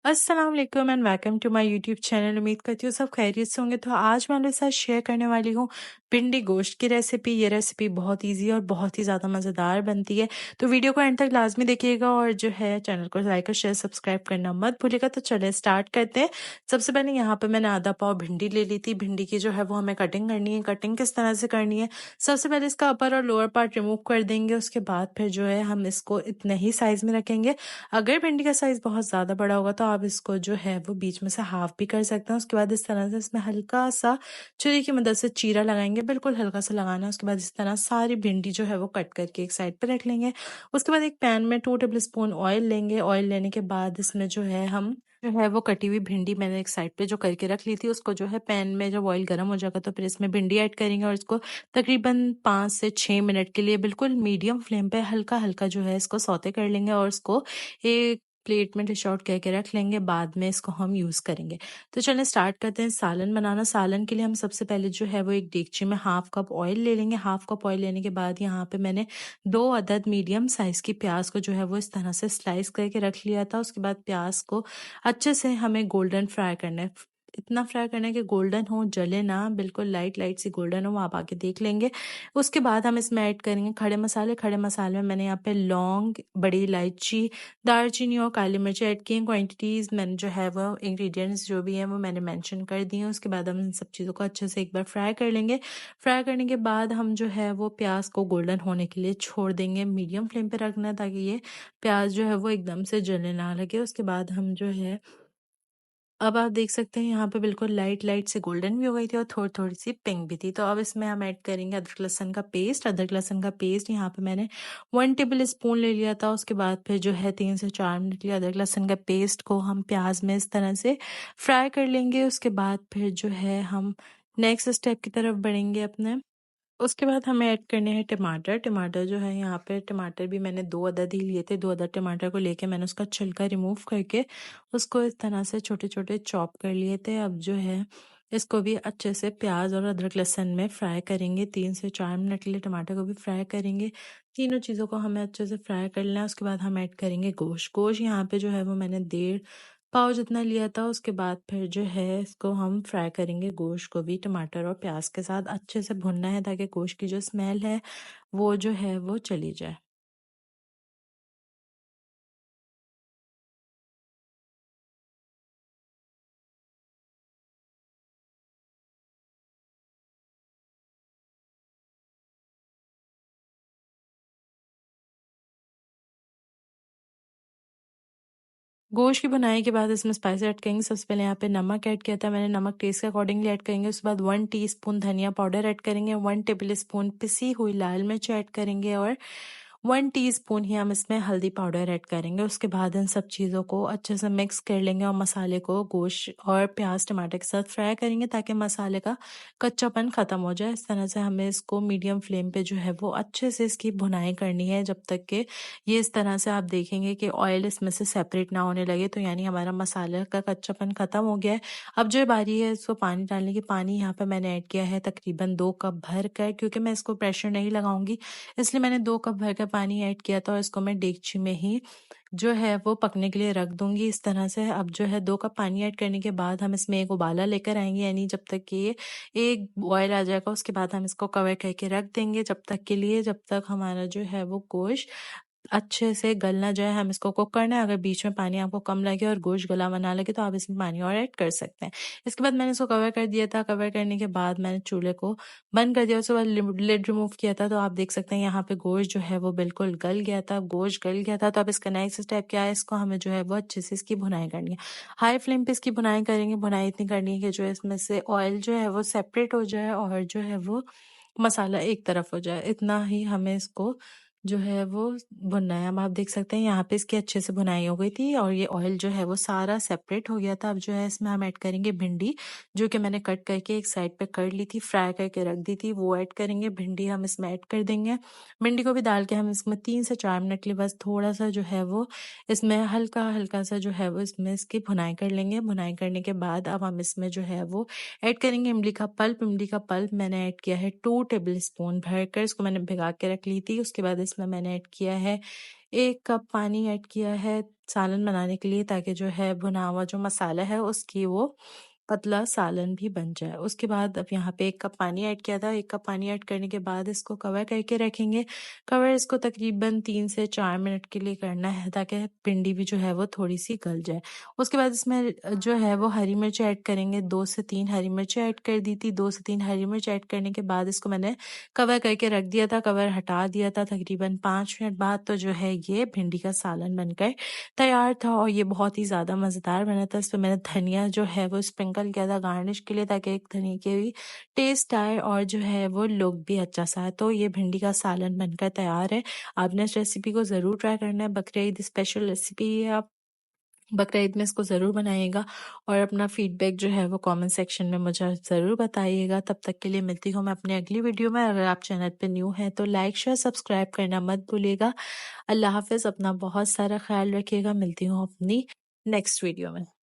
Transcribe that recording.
अस्सलाम वालेकुम and welcome to my YouTube channel. उम्मीद करती हूँ सब खैरियत से होंगे। तो आज मैं आपके साथ शेयर करने वाली हूँ भिंडी गोश्त की रेसिपी। ये रेसिपी बहुत इजी और बहुत ही ज़्यादा मज़ेदार बनती है, तो वीडियो को एंड तक लाजमी देखिएगा और जो है चैनल को लाइक और शेयर सब्सक्राइब करना मत भूलिएगा। तो चले स्टार्ट करते हैं। सबसे पहले यहाँ पे मैंने आधा पाव भिंडी ले ली थी। भिंडी की जो है वो हमें कटिंग करनी है। कटिंग किस तरह से करनी है, सबसे पहले इसका अपर और लोअर पार्ट रिमूव कर देंगे। उसके बाद फिर जो है हम इसको इतने ही साइज में रखेंगे। अगर भिंडी का साइज बहुत ज़्यादा बड़ा होगा तो आप इसको जो है वो बीच में से हाफ भी कर सकते हैं। उसके बाद इस तरह से इसमें हल्का सा छुरी की मदद से चीरा लगाएंगे, बिल्कुल हल्का सा लगाना है। उसके बाद इस तरह सारी भिंडी जो है वो कट करके एक साइड पे रख लेंगे। उसके बाद एक पैन में 2 टेबल स्पून ऑयल लेंगे। ऑयल लेने के बाद इसमें जो है हम जो है वो कटी हुई भिंडी मैंने एक साइड पे जो करके रख ली थी, उसको जो है पैन में जब ऑयल गर्म हो जाएगा तो फिर इसमें भिंडी ऐड करेंगे और इसको तकरीबन 5 से 6 मिनट के लिए बिल्कुल मीडियम फ्लेम पे हल्का हल्का जो है इसको सौते कर लेंगे और इसको एक प्लेट में डिश आउट करके रख लेंगे। बाद में इसको हम यूज़ करेंगे। तो चलें स्टार्ट करते हैं सालन बनाना। सालन के लिए हम सबसे पहले जो है वो एक देगची में हाफ कप ऑयल ले लेंगे। हाफ कप ऑयल लेने के बाद यहाँ पे मैंने 2 अदद मीडियम साइज की प्याज को जो है वो इस तरह से स्लाइस करके रख लिया था। उसके बाद प्याज को अच्छे से हमें गोल्डन फ्राई करना है। इतना फ्राई करना है कि गोल्डन हो, जले ना, बिल्कुल लाइट लाइट सी गोल्डन हो, वो आप आके देख लेंगे। उसके बाद हम इसमें ऐड करेंगे खड़े मसाले। खड़े मसाले में मैंने यहाँ पे लौंग, बड़ी इलायची, दालचीनी और काली मिर्च ऐड की हैं। क्वांटिटीज़ मैंने जो है वो इंग्रेडिएंट्स जो भी हैं वो मैंने मेंशन कर दिए हैं। उसके बाद हम इन सब चीज़ों को अच्छे से एक बार फ्राई कर लेंगे। फ्राई करने के बाद हम जो है वो प्याज को गोल्डन होने के लिए छोड़ देंगे। मीडियम फ्लेम पे रखना है ताकि ये प्याज जो है वो एकदम से जलने ना लगे। उसके बाद हम जो है अब आप देख सकते हैं यहाँ पे बिल्कुल लाइट लाइट से गोल्डन भी हो गई थी और थोड़ी थोड़ी सी पिंक भी थी। तो अब इसमें हम ऐड करेंगे अदरक लहसुन का पेस्ट। अदरक लहसुन का पेस्ट यहाँ पे मैंने 1 टेबल स्पून ले लिया था। उसके बाद फिर जो है 3 से 4 मिनट के लिए अदरक लहसुन का पेस्ट को हम प्याज में इस तरह से फ्राई कर लेंगे। उसके बाद फिर जो है हम नेक्स्ट स्टेप की तरफ बढ़ेंगे अपने। उसके बाद हमें ऐड करने हैं टमाटर। टमाटर जो है यहाँ पे टमाटर भी मैंने 2 अदद ही लिए थे। 2 अदद टमाटर को लेके मैंने उसका छिलका रिमूव करके उसको इस तरह से छोटे छोटे चॉप कर लिए थे। अब जो है इसको भी अच्छे से प्याज और अदरक लहसुन में फ्राई करेंगे। 3 से 4 मिनट के लिए टमाटर को भी फ्राई करेंगे। तीनों चीज़ों को हमें अच्छे से फ्राई कर लेना है। उसके बाद हम ऐड करेंगे गोश्त। गोश्त यहाँ पे जो है वो मैंने 1.5 पाव जितना लिया था। उसके बाद फिर जो है इसको हम फ्राई करेंगे। गोश्त को भी टमाटर और प्याज के साथ अच्छे से भुनना है ताकि गोश्त की जो स्मेल है वो जो है वो चली जाए। गोश्त की भुनाई के बाद इसमें स्पाइस ऐड करेंगे। सबसे पहले यहाँ पे नमक ऐड किया था मैंने, नमक टेस्ट के अकॉर्डिंगली ऐड करेंगे। उसके बाद 1 टीस्पून धनिया पाउडर ऐड करेंगे। 1 टेबल स्पून पिसी हुई लाल मिर्च ऐड करेंगे और 1 टीस्पून ही हम इसमें हल्दी पाउडर ऐड करेंगे। उसके बाद इन सब चीज़ों को अच्छे से मिक्स कर लेंगे और मसाले को गोश्त और प्याज टमाटर के साथ फ्राई करेंगे ताकि मसाले का कच्चापन ख़त्म हो जाए। इस तरह से हमें इसको मीडियम फ्लेम पे जो है वो अच्छे से इसकी भुनाई करनी है जब तक कि ये इस तरह से आप देखेंगे कि ऑयल इसमें से सेपरेट ना होने लगे, तो यानी हमारा मसाले का कच्चापन ख़त्म हो गया है। अब जो बारी है इसको पानी डालने की। पानी यहाँ पे मैंने ऐड किया है तकरीबन 2 कप भर कर, क्योंकि मैं इसको प्रेशर नहीं लगाऊंगी इसलिए मैंने 2 कप भर कर पानी ऐड किया था और इसको मैं डेगची में ही जो है वो पकने के लिए रख दूंगी इस तरह से। अब जो है 2 कप पानी ऐड करने के बाद हम इसमें एक उबाला लेकर आएंगे, यानी जब तक कि ये एक बॉयल आ जाएगा उसके बाद हम इसको कवर करके रख देंगे जब तक के लिए, जब तक हमारा जो है वो गोश्त अच्छे से गल ना जाए। हम इसको कुक करना है। अगर बीच में पानी आपको कम लगे और गोश्त गला हुआ ना लगे तो आप इसमें पानी और ऐड कर सकते हैं। इसके बाद मैंने इसको कवर कर दिया था। कवर करने के बाद मैंने चूल्हे को बंद कर दिया। उसके बाद लिड रिमूव किया था तो आप देख सकते हैं यहाँ पे गोश्त जो है वो बिल्कुल गल गया था। गोश्त गल गया था तो अब इसका नेक्स्ट स्टेप क्या है, इसको हमें जो है वो अच्छे से इसकी भुनाई करनी है। हाई फ्लेम पे इसकी भुनाई करेंगे। भुनाई इतनी करनी है कि जो है इसमें से ऑयल जो है वो सेपरेट हो जाए और जो है वो मसाला एक तरफ हो जाए। इतना ही हमें इसको जो है वो भुनना है। अब आप देख सकते हैं यहाँ पे इसकी अच्छे से भुनाई हो गई थी और ये ऑयल जो है वो सारा सेपरेट हो गया था। अब जो है इसमें हम ऐड करेंगे भिंडी, जो कि मैंने कट करके एक साइड पे कर ली थी, फ्राई करके रख दी थी, वो ऐड करेंगे। भिंडी हम इसमें ऐड कर देंगे। भिंडी को भी डाल के हम इसमें 3 से 4 मिनट के लिए बस थोड़ा सा जो है वो इसमें हल्का हल्का सा जो है वो इसमें इसकी भुनाई कर लेंगे। भुनाई करने के बाद अब हम इसमें जो है वो ऐड करेंगे इमली का पल्प। इमली का पल्प मैंने ऐड किया है 2 टेबल स्पून भरकर, इसको मैंने भिगा के रख ली थी। उसके बाद इसमें मैंने ऐड किया है 1 कप पानी ऐड किया है सालन बनाने के लिए, ताकि जो है भुना हुआ जो मसाला है उसकी वो पतला सालन भी बन जाए। उसके बाद अब यहाँ पे 1 कप पानी ऐड किया था। 1 कप पानी ऐड करने के बाद इसको कवर करके रखेंगे। कवर इसको तकरीबन 3 से 4 मिनट के लिए करना है, ताकि भिंडी भी जो है वो थोड़ी-सी गल जाए। उसके बाद इसमें जो है वो हरी मिर्च ऐड करेंगे। 2 से 3 हरी मिर्च ऐड कर दी थी। 2 से 3 हरी मिर्च ऐड करने के बाद इसको मैंने कवर करके रख दिया था, कवर हटा दिया था। तकरीबन 5 मिनट बाद तो जो है ये भिंडी का सालन बनकर तैयार था और ये बहुत ही ज़्यादा मज़ेदार बना था। इसमें मैंने धनिया जो है वो स्प्रिंकल किया था गार्निश के लिए, ताकि एक धनिया के भी टेस्ट आए और जो है वो लुक भी अच्छा सा आए। तो ये भिंडी का सालन बनकर तैयार है। आपने इस रेसिपी को ज़रूर ट्राई करना है। बकरा ईद स्पेशल रेसिपी है, आप बकरा ईद में इसको ज़रूर बनाइएगा और अपना फीडबैक जो है वो कमेंट सेक्शन में मुझे ज़रूर बताइएगा। तब तक के लिए मिलती हूँ मैं अपनी अगली वीडियो में। अगर आप चैनल पे न्यू हैं तो लाइक शेयर सब्सक्राइब करना मत भूलिएगा। अल्लाह हाफ़िज़। अपना बहुत सारा ख़्याल रखिएगा। मिलती हूँ अपनी नेक्स्ट वीडियो में।